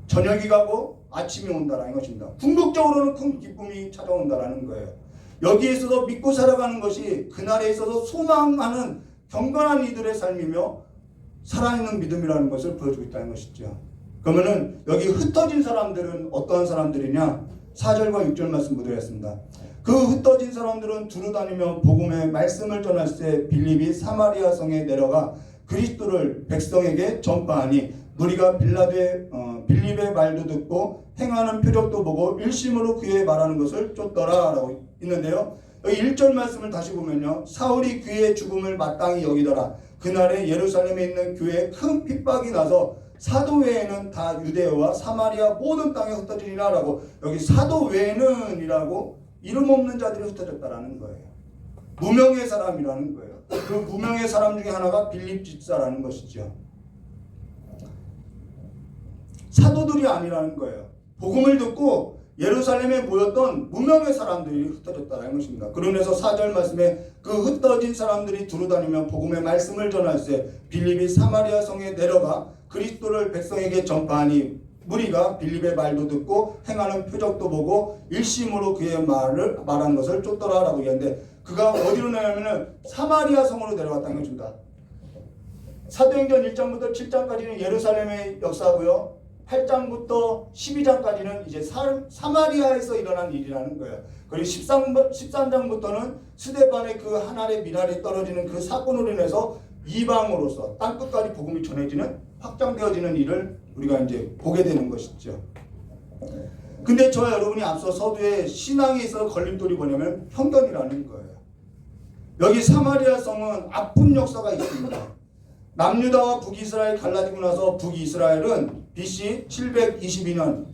저녁이 가고 아침이 온다라는 것입니다. 궁극적으로는 큰 기쁨이 찾아온다라는 거예요. 여기에 있어서 믿고 살아가는 것이 그날에 있어서 소망하는 경건한 이들의 삶이며 살아있는 믿음이라는 것을 보여주고 있다는 것이죠. 그러면은 여기 흩어진 사람들은 어떠한 사람들이냐? 4절과 6절 말씀 보도록 그 흩어진 사람들은 두루 다니며 복음의 말씀을 전할 때 빌립이 사마리아 성에 내려가 그리스도를 백성에게 전파하니 무리가 빌립의 말도 듣고 행하는 표적도 보고 일심으로 그의 말하는 것을 쫓더라 라고 있는데요. 여기 1절 말씀을 다시 보면요. 사울이 그의 죽음을 마땅히 여기더라. 그날에 예루살렘에 있는 교회에 큰 핍박이 나서 사도 외에는 다 유대와 사마리아 모든 땅에 흩어지리라 라고 여기 사도 외에는 이라고 이름 없는 자들이 흩어졌다라는 거예요. 무명의 사람이라는 거예요. 그 무명의 사람 중에 하나가 빌립 집사라는 것이죠. 사도들이 아니라는 거예요. 복음을 듣고 예루살렘에 모였던 무명의 사람들이 흩어졌다는 것입니다. 그러면서 4절 말씀에 그 흩어진 사람들이 두루다니며 복음의 말씀을 전할 때 빌립이 사마리아 성에 내려가 그리스도를 백성에게 전파하니 무리가 빌립의 말도 듣고 행하는 표적도 보고 일심으로 그의 말한 것을 쫓더라라고 얘기하는데 그가 어디로 내려가면은 사마리아 성으로 내려갔다는 것입니다. 사도행전 1장부터 7장까지는 예루살렘의 역사고요. 8장부터 12장까지는 이제 사마리아에서 일어난 일이라는 거예요. 그리고 13장부터는 스데반의 그 한 알의 밀알이 떨어지는 그 사건으로 인해서 이방으로서 땅끝까지 복음이 전해지는 확장되어지는 일을 우리가 이제 보게 되는 것이죠. 근데 저와 여러분이 앞서 서두에 신앙에 있어서 걸림돌이 뭐냐면 편견이라는 거예요. 여기 사마리아 성은 아픈 역사가 있습니다. 남유다와 북이스라엘 갈라지고 나서 북이스라엘은 BC 722년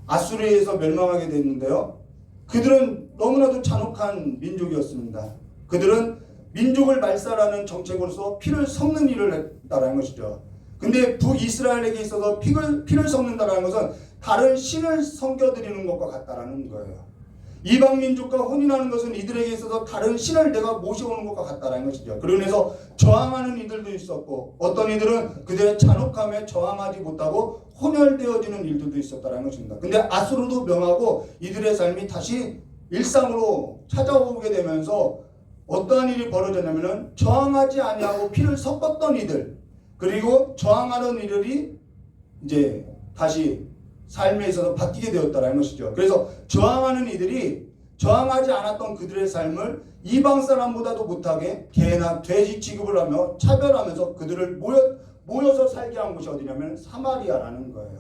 아수르에서 멸망하게 됐는데요. 그들은 너무나도 잔혹한 민족이었습니다. 그들은 민족을 말살하는 정책으로서 피를 섞는 일을 했다는 것이죠. 근데 북이스라엘에게 있어서 피를 섞는다는 것은 다른 신을 섬겨드리는 것과 같다라는 거예요. 이방 민족과 혼인하는 것은 이들에게 있어서 다른 신을 내가 모셔오는 것과 같다라는 것이죠. 그로 인해서 저항하는 이들도 있었고, 어떤 이들은 그들의 잔혹함에 저항하지 못하고 혼혈되어지는 일들도 있었다라는 것입니다. 근데 아수르도 명하고 이들의 삶이 다시 일상으로 찾아오게 되면서 어떠한 일이 벌어졌냐면은 저항하지 아니하고 피를 섞었던 이들, 그리고 저항하는 이들이 이제 다시 삶에 있어서 바뀌게 되었다는 것이죠. 그래서 저항하는 이들이 저항하지 않았던 그들의 삶을 이방 사람보다도 못하게 개나 돼지 취급을 하며 차별하면서 그들을 모여서 살게 한 곳이 어디냐면 사마리아라는 거예요.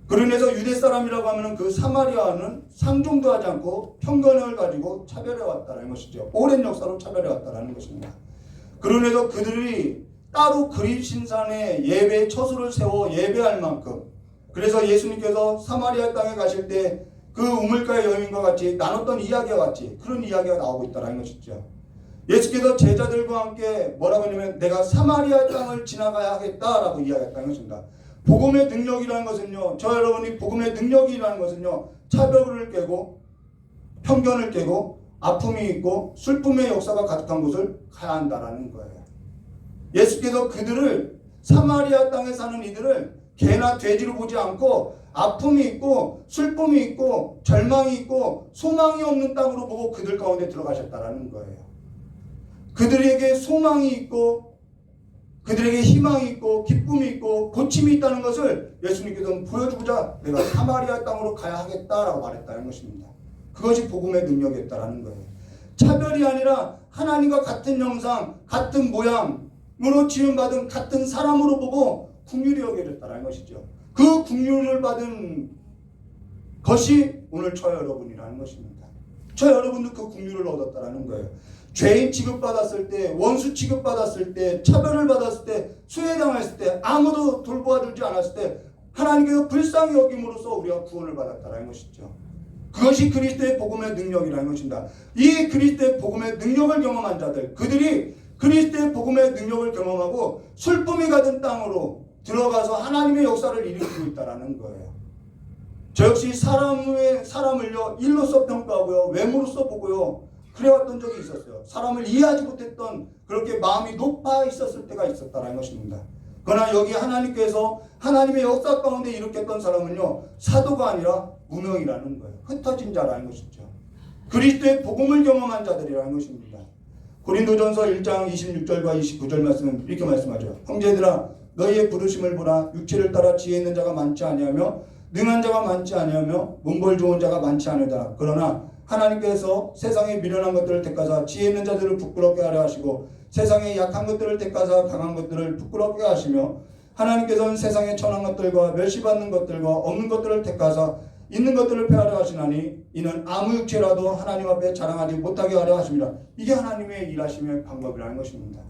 그로 인해서 유대 사람이라고 하면 그 사마리아는 상종도 하지 않고 편견을 가지고 차별해왔다는 것이죠. 오랜 역사로 차별해왔다는 것입니다. 그로 인해서 그들이 따로 그리신산에 예배 처소를 세워 예배할 만큼, 그래서 예수님께서 사마리아 땅에 가실 때 그 우물가의 여인과 같이 나눴던 이야기와 같이 그런 이야기가 나오고 있다는 것이죠. 예수께서 제자들과 함께 뭐라고 하냐면 내가 사마리아 땅을 지나가야 하겠다라고 이야기했다는 것입니다. 복음의 능력이라는 것은요, 저 여러분이 복음의 능력이라는 것은요, 차별을 깨고 편견을 깨고 아픔이 있고 슬픔의 역사가 가득한 곳을 가야 한다라는 거예요. 예수께서 그들을 사마리아 땅에 사는 이들을 개나 돼지로 보지 않고 아픔이 있고 슬픔이 있고 절망이 있고 소망이 없는 땅으로 보고 그들 가운데 들어가셨다라는 거예요. 그들에게 소망이 있고 그들에게 희망이 있고 기쁨이 있고 고침이 있다는 것을 예수님께서는 보여주고자 내가 사마리아 땅으로 가야 하겠다라고 말했다는 것입니다. 그것이 복음의 능력이었다라는 거예요. 차별이 아니라 하나님과 같은 형상, 같은 모양으로 지음받은 같은 사람으로 보고 긍휼히 여겨졌다는 것이죠. 그 긍휼을 받은 것이 오늘 저 여러분이라는 것입니다. 저 여러분도 그 긍휼을 얻었다는 거예요. 죄인 취급받았을 때, 원수 취급받았을 때, 차별을 받았을 때, 수혜당했을 때, 아무도 돌보아주지 않았을 때 하나님께서 불쌍히 여김으로써 우리가 구원을 받았다는 것이죠. 그것이 그리스도의 복음의 능력이라는 것입니다. 이 그리스도의 복음의 능력을 경험한 자들, 그들이 그리스도의 복음의 능력을 경험하고 슬픔이 가득 땅으로 들어가서 하나님의 역사를 일으키고 있다는 거예요. 저 역시 사람을요 일로서 평가하고요, 외모로서 보고요 그래왔던 적이 있었어요. 사람을 이해하지 못했던, 그렇게 마음이 높아 있었을 때가 있었다는 것입니다. 그러나 여기 하나님께서 하나님의 역사 가운데 일으켰던 사람은요 사도가 아니라 무명이라는 거예요. 흩어진 자라는 것이죠. 그리스도의 복음을 경험한 자들이라는 것입니다. 고린도전서 1장 26절과 29절 말씀은 이렇게 말씀하죠. 형제들아 너희의 부르심을 보라. 육체를 따라 지혜 있는 자가 많지 아니하며 능한 자가 많지 아니하며 문벌 좋은 자가 많지 아니하다. 그러나 하나님께서 세상에 미련한 것들을 택하사 지혜 있는 자들을 부끄럽게 하려 하시고 세상에 약한 것들을 택하사 강한 것들을 부끄럽게 하시며 하나님께서는 세상에 천한 것들과 멸시받는 것들과 없는 것들을 택하사 있는 것들을 폐하려 하시나니 이는 아무 육체라도 하나님 앞에 자랑하지 못하게 하려 하십니다. 이게 하나님의 일하심의 방법이라는 것입니다.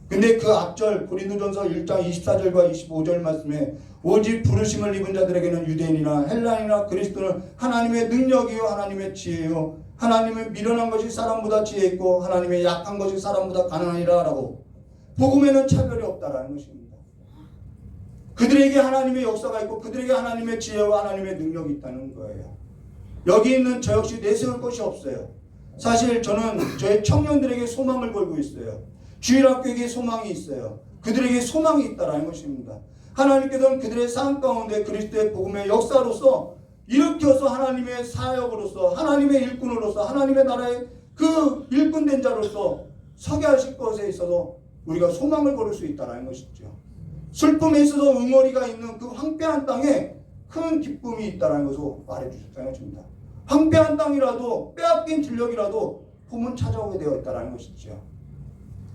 근데 그 앞절 고린도전서 1장 24절과 25절 말씀에 오직 부르심을 입은 자들에게는 유대인이나 헬라인이나 그리스도는 하나님의 능력이요 하나님의 지혜요 하나님의 미련한 것이 사람보다 지혜 있고 하나님의 약한 것이 사람보다 가난하니라 라고 복음에는 차별이 없다라는 것입니다. 그들에게 하나님의 역사가 있고 그들에게 하나님의 지혜와 하나님의 능력이 있다는 거예요. 여기 있는 저 역시 내세울 것이 없어요. 사실 저는 저의 청년들에게 소망을 걸고 있어요. 주일학교에게 소망이 있어요. 그들에게 소망이 있다라는 것입니다. 하나님께서는 그들의 삶 가운데 그리스도의 복음의 역사로서 일으켜서 하나님의 사역으로서 하나님의 일꾼으로서 하나님의 나라의 그 일꾼된 자로서 서게 하실 것에 있어서 우리가 소망을 걸을 수 있다라는 것이죠. 슬픔에 있어서 응어리가 있는 그 황폐한 땅에 큰 기쁨이 있다라는 것을 말해주셨다는 것입니다. 황폐한 땅이라도 빼앗긴 진력이라도 봄은 찾아오게 되어 있다라는 것이죠.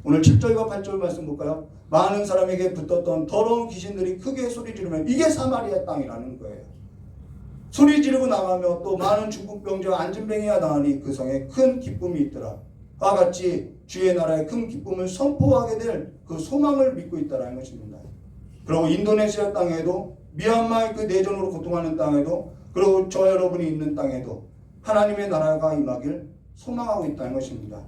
오늘 7절과 8절 말씀 볼까요? 많은 사람에게 붙었던 더러운 귀신들이 크게 소리 지르면 이게 사마리아 땅이라는 거예요. 소리 지르고 나가며 또 많은 중풍병자 안진뱅이가 나으니 그 성에 큰 기쁨이 있더라. 그와 같이 주의 나라의 큰 기쁨을 선포하게 될 그 소망을 믿고 있다는 것입니다. 그리고 인도네시아 땅에도 미얀마의 그 내전으로 고통하는 땅에도 그리고 저 여러분이 있는 땅에도 하나님의 나라가 임하길 소망하고 있다는 것입니다.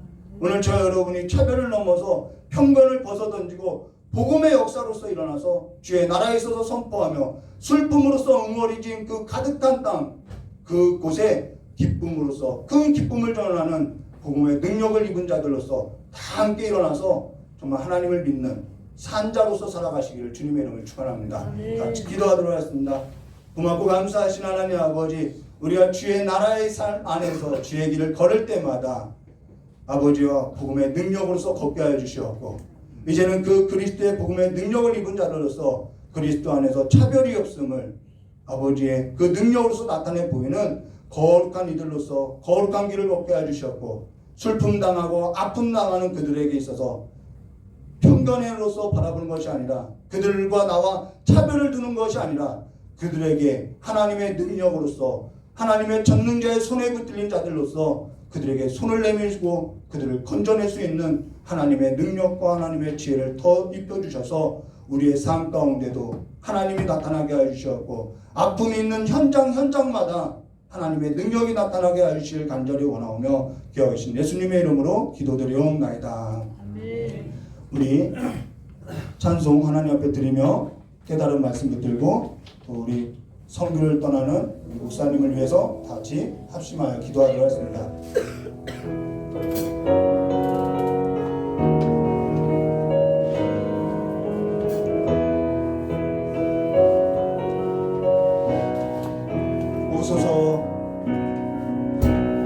오늘 저 여러분이 차별을 넘어서 편견을 벗어던지고 복음의 역사로서 일어나서 주의 나라에 있어서 선포하며 슬픔으로써 응어리진 그 가득한 땅 그곳에 기쁨으로써 그 기쁨을 전하는 복음의 능력을 입은 자들로서 다 함께 일어나서 정말 하나님을 믿는 산자로서 살아가시기를 주님의 이름을 축원합니다. 같이 기도하도록 하겠습니다. 고맙고 감사하신 하나님 아버지, 우리가 주의 나라의 삶 안에서 주의 길을 걸을 때마다 아버지와 복음의 능력으로서 걷게 하여 주시옵고, 이제는 그 그리스도의 복음의 능력을 입은 자들로서 그리스도 안에서 차별이 없음을 아버지의 그 능력으로서 나타내 보이는 거룩한 이들로서 거룩한 길을 걷게 해 주셨고, 슬픔 당하고 아픔 당하는 그들에게 있어서 편견으로서 바라보는 것이 아니라, 그들과 나와 차별을 두는 것이 아니라 그들에게 하나님의 능력으로서 하나님의 전능자의 손에 붙들린 자들로서 그들에게 손을 내밀고 그들을 건져낼 수 있는 하나님의 능력과 하나님의 지혜를 더 입혀주셔서 우리의 삶 가운데도 하나님이 나타나게 해주셨고, 아픔이 있는 현장마다 하나님의 능력이 나타나게 해주실 간절히 원하오며 기억하신 예수님의 이름으로 기도드리옵나이다. 우리 찬송 하나님 앞에 드리며 깨달은 말씀 붙들고 또 우리 선교를 떠나는 우리 목사님을 위해서 같이 합심하여 기도하도록 하겠습니다.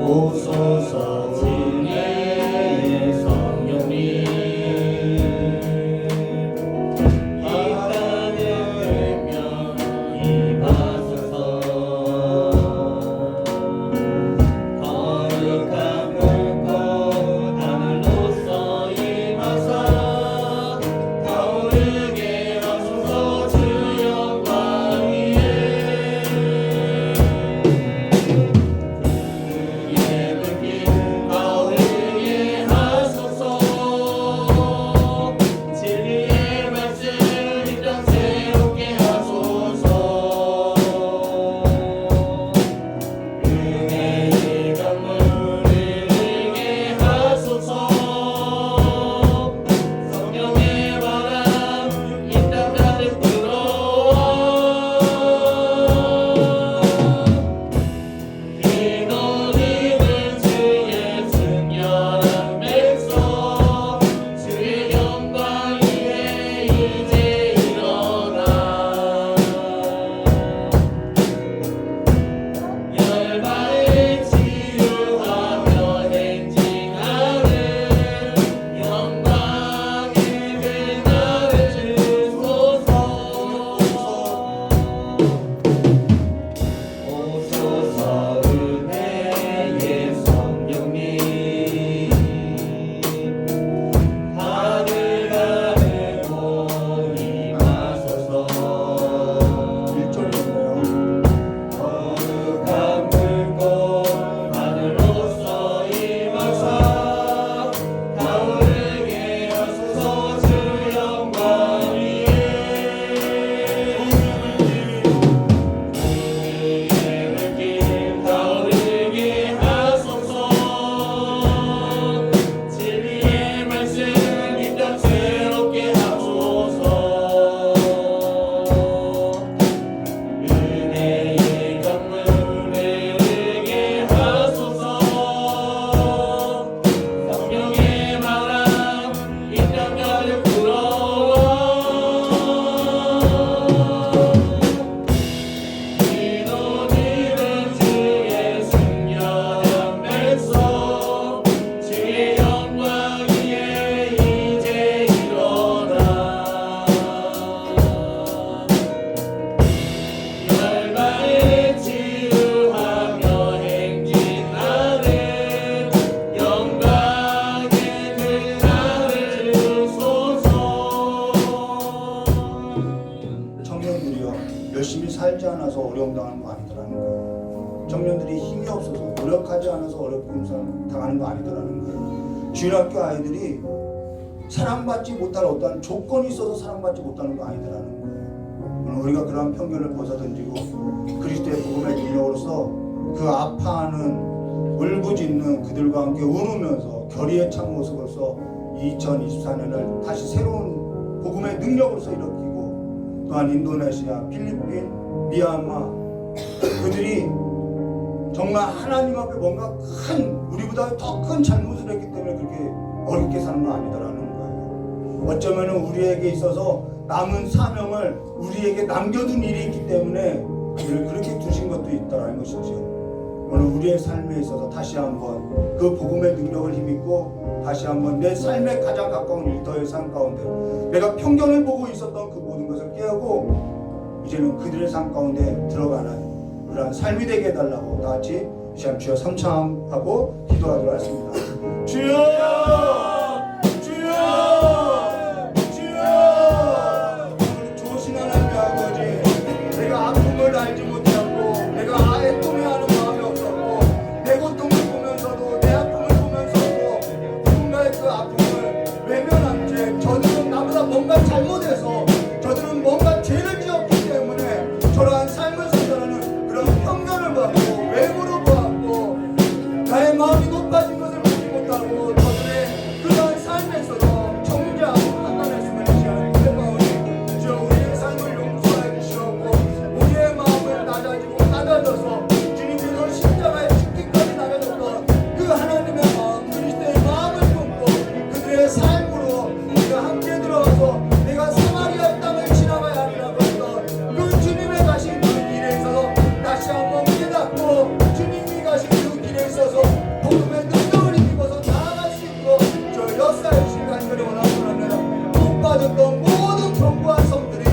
오소서 은혜의 성령님, 이 땅에 되면 임하소서. 거룩한 물고 하늘로서 임하사 타오르게 하소서. 주 영광 위에 살지 않아서 어려움 당하는 거 아니더라는 거예요. 청년들이 힘이 없어서 노력하지 않아서 어려움 당하는 거 아니더라는 거예요. 주일학교 아이들이 사랑받지 못할 어떠한 조건이 있어서 사랑받지 못하는 거 아니더라는 거예요. 오늘 우리가 그러한 편견을 벗어던지고 그리스도의 복음의 능력으로서 그 아파하는 울부짖는 그들과 함께 울으면서 결의에 찬 모습으로서 2024년을 다시 새로운 복음의 능력으로서 일으키고, 또한 인도네시아, 필리핀, 미얀마 그들이 정말 하나님 앞에 뭔가 큰, 우리보다 더 큰 잘못을 했기 때문에 그렇게 어렵게 사는 건 아니다라는 거예요. 어쩌면 우리에게 있어서 남은 사명을 우리에게 남겨둔 일이 있기 때문에 그들을 그렇게 두신 것도 있다라는 것이죠. 오늘 우리의 삶에 있어서 다시 한번 그 복음의 능력을 힘입고 다시 한번 내 삶에 가장 가까운 일터의 삶 가운데 내가 편견을 보고 있었던 그 모든 것을 깨우고 이제는 그들의 삶 가운데 들어가는 그러한 삶이 되게 해달라고 다 같이 이 시간 주여 삼창하고 기도하도록 하겠습니다. 주여! 주여! 주여! 좋으신 하나님의 아버지, 내가 아픔을 알지 못하고 내가 애통해하는 마음이 없었고 내 고통을 보면서도 내 아픔을 보면서도 누군가의 그 아픔을 외면한 채 저들은 나보다 뭔가 잘못해서 저들은 뭔가 죄를 지었기 때문에 저러한 삶을 살아가는 그런 편견을 받고 외모로 보았고 나의 마음이 높아진 것을 보지 못하고 저들의 그러한 삶에서도 정죄하고 판단했음을 시하는 그대마오니 주여 우리의 삶을 용서해 주시옵고 우리의 마음을 낮아져서 주님께서 십자가에 죽기까지 낮아졌던 그 하나님의 마음, 그리스도의 마음을 품고 그들의 삶으로 우리가 함께 들어와서 내가 사마리아 땅을 지나가야 하리라고 했던 그 주님의 가신 그 길에 있어서 다시 한번 깨닫고 주님이 가신 그 길에 있어서 복음의 능력을 힘입어서 나아갈 수 있도록 저 역사의 주님 간절히 원합니다. 못 빠졌던 모든 견고한 성들이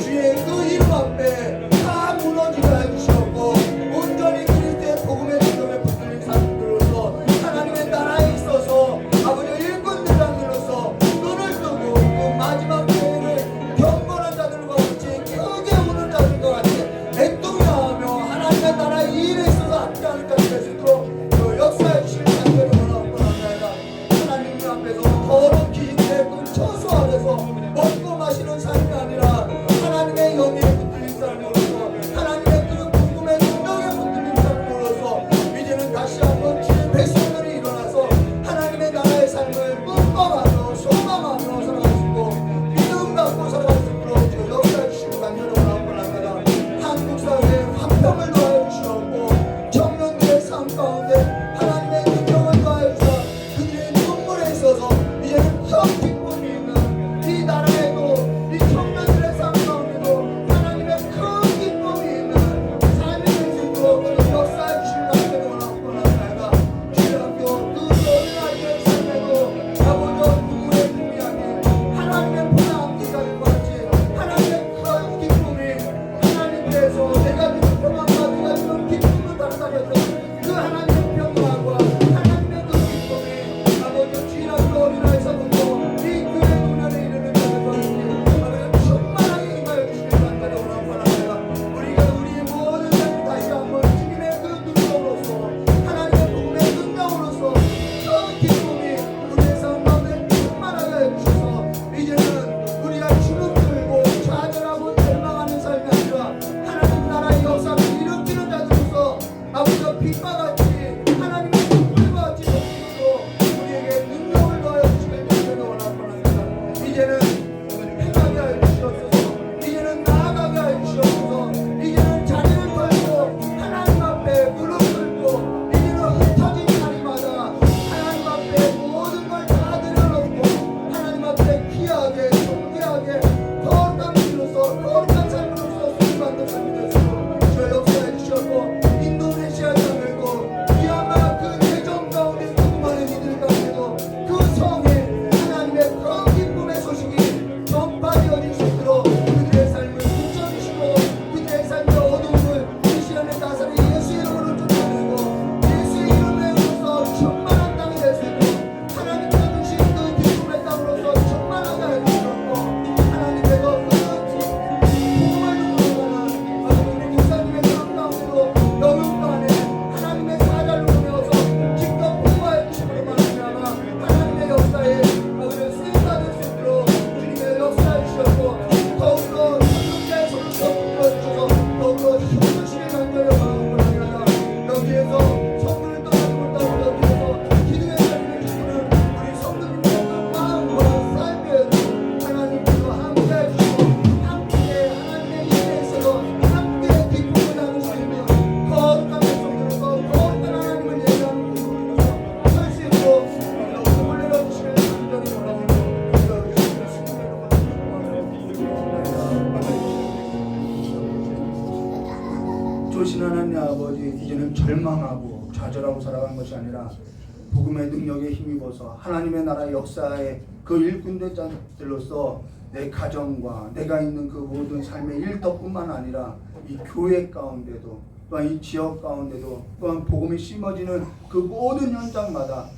주의 그 이름 앞에 다 무너지게 해주시옵고 온전히 그리스도의 복음의 능력에 붙들린 사람들로서 하나님의 나라에 있어서 아버지 일꾼들로서 눈을 뜨고 그 마지막 때를 경건한 자들과 같이 크게 우는 자들과 같이 애통하며 하나님의 나라의 일에 있어서 함께하는 자들이 될 수 있도록 그 역사의 주실 간절히 원하옵고 합니다. 하나님 앞에서 더러운 기준의 그 처소 아래서 먹고 마시는 삶이 아니라 하나님의 영에 붙들린 삶으로서 하나님의 그 복음의 능력에 붙들린 삶으로서 이제는 다시 한번 주의 백성들이 일어나서 하나님의 나라의 삶을 꿈꿔가며 소망하며 살아가시고 믿음 갖고 살아갈 수 있도록 주 역사해 주시고 간절히 원하옵고 합니다. 한국 사회의 화평을 더하여 주시옵고 청년들의 삶 가운데 하나님의 능력을 더하여 주사 그들의 눈물에 있어서 이제는 큰 기쁨이 있는 이 나라에도 이 청년들의 삶 가운데도 하나님의 큰 기쁨이 있는 삶이 될 수 있도록 그 역사해 주시기 간절히 원하옵고 합니다. 주여학교 그 어린아이들의 삶에도 아버지와 부모의 분명히 하나님의 보람 기사님과 같이 하나님의 큰 기쁨이 하나님께서 내가 주는 평안과 내가 주는 기쁨을 따라다녔던 그 하나님의 평안과 하나님의 그 기쁨이 아버지 주일학교 어린아이서부터 이 교회 노년에 이르는 자들과 아버지 충만하게 임하여 주시길 간절히 원하옵고 합니다. 우리가 우리의 모든 삶을 다시 한번 주님의 그 능력으로서 하나님의 복음의 능력으로서 큰 기쁨이 우리의 삶 가운데 충만하게 해주셔서 이제는 우리가 주눅 들고 좌절하고 절망하는 삶이 아니라 하나님 나라의 역사를 일으키는 자들로서 아버지가 빛과 같이 하나님의 빛과 같이 넘치도록 우리에게 능력을 더하여 주시길 간절히 원하옵고 합니다. 이제는 행하게 하여 주시옵소서. 이제는 나아가게 하여 주시옵소서. 이제는 자리를 털고 하나님 앞에 무릎 꿇고 이제는 흩어진 자리마다 하나님 앞에 모든 걸 다 내려놓고 하나님 앞에 귀하게 존귀하게 거룩한 길로서 거룩한 삶으로서 수고받는 삶이 되시고 저 역사해 주시옵고 인도네시아 땅을고 이제는 절망하고 좌절하고 살아간 것이 아니라 복음의 능력에 힘입어서 하나님의 나라 역사의 그 일꾼대자들로서 내 가정과 내가 있는 그 모든 삶의 일터뿐만 아니라 이 교회 가운데도 또한 이 지역 가운데도 또한 복음이 심어지는 그 모든 현장마다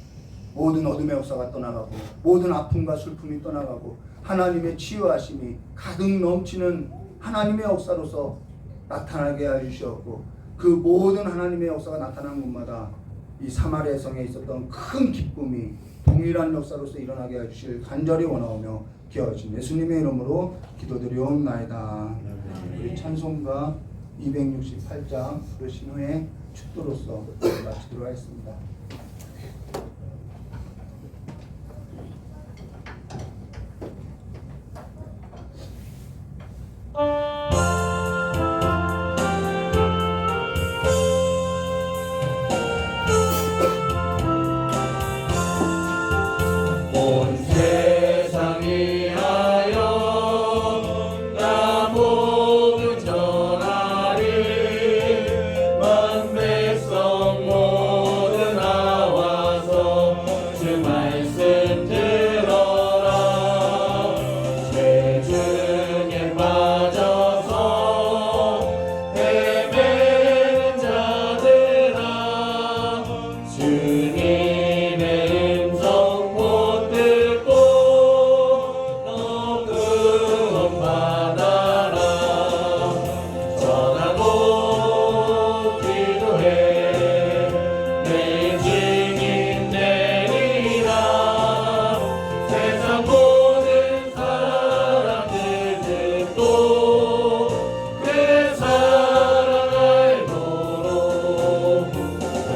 모든 어둠의 역사가 떠나가고 모든 아픔과 슬픔이 떠나가고 하나님의 치유하심이 가득 넘치는 하나님의 역사로서 나타나게 해주시었고 그 모든 하나님의 역사가 나타난 곳마다 이 사마리아 성에 있었던 큰 기쁨이 동일한 역사로서 일어나게 해주실 간절히 원하오며 기어하신 예수님의 이름으로 기도드리옵나이다. 우리 찬송가 268장 부르신 후에 축도로서 마치도록 하겠습니다. 온 세상 위하여 나 복음 전하리 만 백성 모두 나와서 주 말씀 들어라 죄 중에 빠져서 헤매는 자들아 주님의 음성 곧 듣고 너 구원받아라 전하고 기도해 내 증인 되리라 세상 모든 사람들 듣고 그 사랑 알도록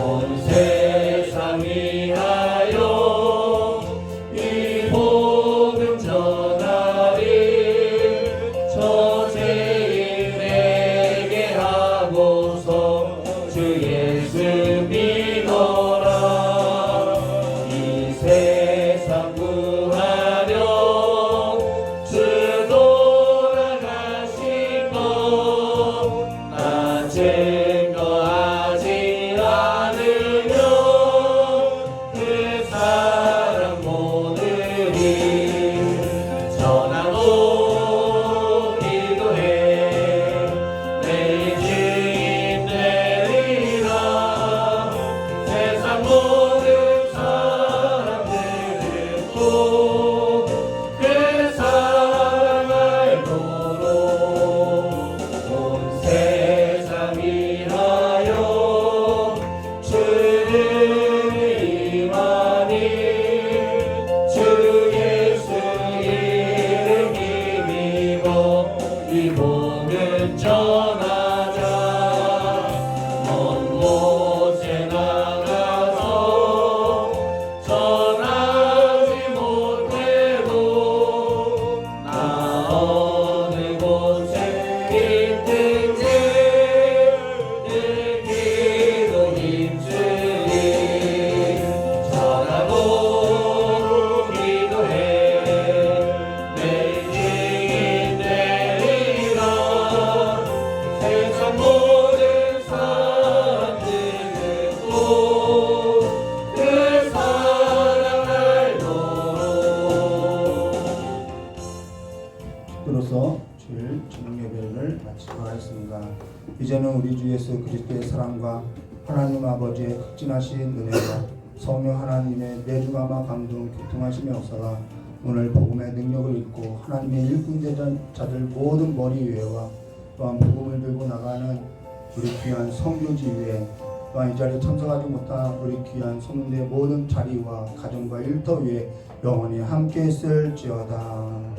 온 세상 위하여 이 복음 전하리 저 죄인에게 하고서 주 예수 믿어라 이 세상 구하려 주 돌아가신 것나 증거하지 않으면 그 사랑 모두리 전하고 기도해 내 증인 되리라 세상 모든 사람들 듣고 그 사랑 알도록 온 세상 위하여 주를 임하니 주 예수 이름 힘입어 이 복음 전하자 먼 곳에 나가서 전하지 못해도 나 어느 곳에 있든지 늘 기도 힘쓰리 전하고 기도해 내 증인 되리라 세상 모든 사람들 듣고 그 사랑 알도록 축도로서 주일 저녁 예배를 마치도록 하겠습니다. 이제는 우리 주 예수 그리스도의 사랑과 하나님 아버지의 극진하신 은혜와 성령 하나님의 내주감화 감동 교통하심의 역사가 오늘 복음의 능력을 입고 하나님의 일꾼대자들 모든 머리 위에와 또한 복음을 들고 나가는 우리 귀한 성교지 위에 또한 이 자리에 참석하지 못한 우리 귀한 성도의 모든 자리와 가정과 일터 위에 영원히 함께 있을지어다.